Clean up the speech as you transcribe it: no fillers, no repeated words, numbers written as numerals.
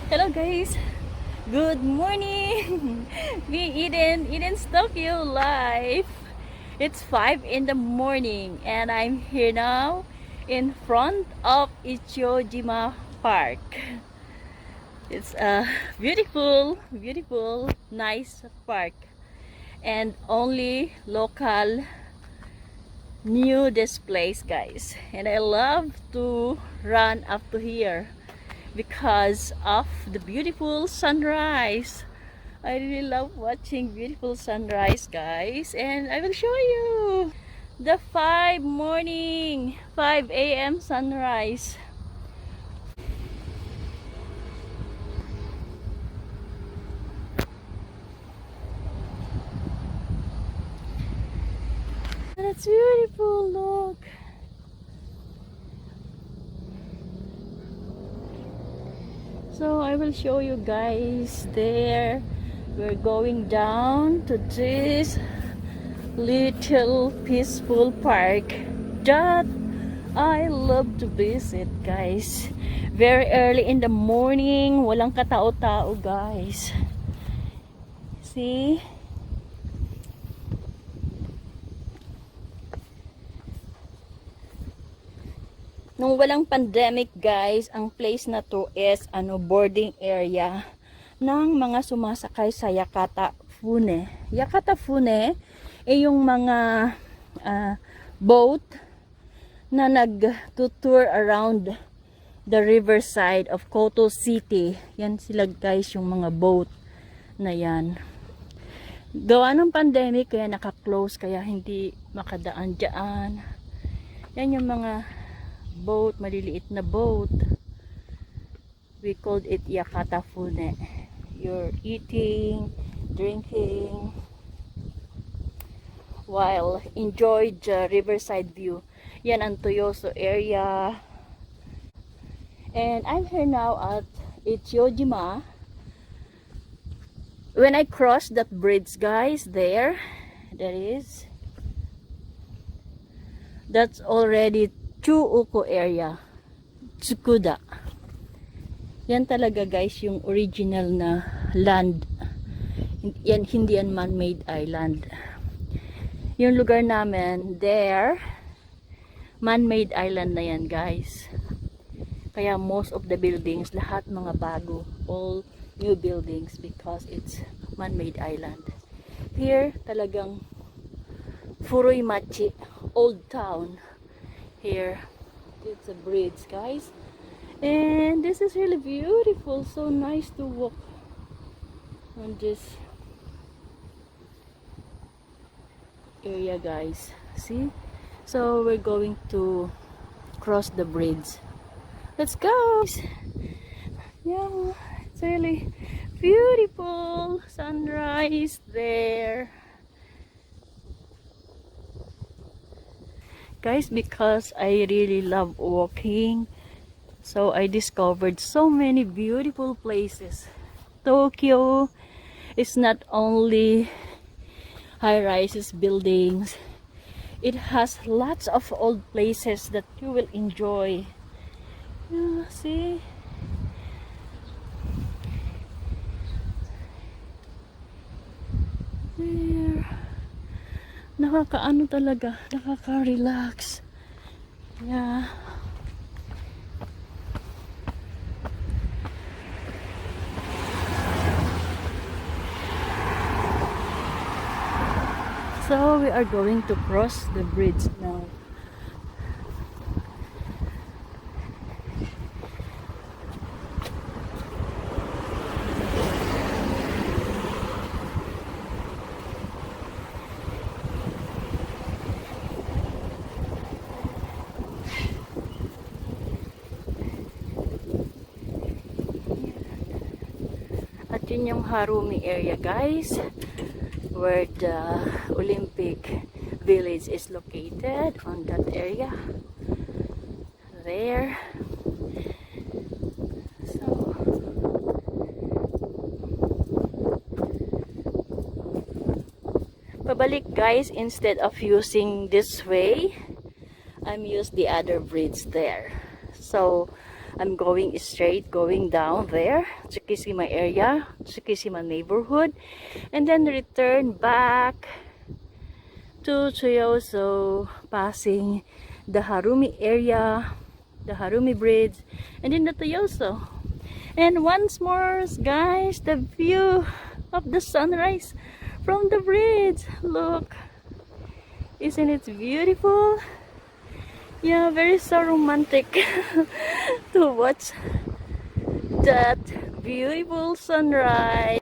Hello guys, good morning. Me Eden's Tokyo live. It's 5 in the morning and I'm here now in front of Etchujima Park. It's a beautiful, nice park, and only local knew this place, guys. And I love to run up to here because of the beautiful sunrise. I really love watching beautiful sunrise, guys, and I will show you the 5 a.m. sunrise. That's beautiful, look. So I will show you guys there. We're going down to this little peaceful park that I love to visit, guys. Very early in the morning, walang katao-tao, guys. See? Nung walang pandemic, guys, ang place na to is boarding area ng mga sumasakay sa Yakata Fune. Yakata Fune ay yung mga boat na nag-tour around the riverside of Koto City. Yan sila, guys, yung mga boat na yan. Gawa ng pandemic, kaya naka-close, kaya hindi makadaan dyan. Yan yung mga boat, maliliit na boat. We called it Yakata Fune. You're eating, drinking, while enjoy the riverside view. Yan ang Toyoso area. And I'm here now at Etchujima. When I cross that bridge, guys, there is. That's already Chuuko area. Cicada. Yan talaga, guys, yung original na land. Yan, hindi yan man-made island. Yung lugar namin, there, man-made island na yan, guys. Kaya most of the buildings, lahat mga bago, all new buildings because it's man-made island. Here, talagang Furuimachi, old town. Here, it's a bridge, guys, and this is really beautiful. So nice to walk on this area, guys. See, so we're going to cross the bridge. Let's go. Yeah, it's really beautiful sunrise there, guys, because I really love walking, so I discovered so many beautiful places. Tokyo is not only high-rises buildings, it has lots of old places that you will enjoy. Yeah, see, there. Nakakaano talaga, nakaka-relax. Yeah. So we are going to cross the bridge now. At yun yung Harumi area, guys, where the Olympic Village is located, on that area there. So pabalik, guys, instead of using this way, I'm use the other bridge there. So I'm going straight, going down there, Tsukishima area, Tsukishima neighborhood, and then return back to Choyoso, passing the Harumi area, the Harumi Bridge, and then the Toyoso. And once more, guys, the view of the sunrise from the bridge. Look, isn't it beautiful? Yeah, very so romantic to watch that beautiful sunrise.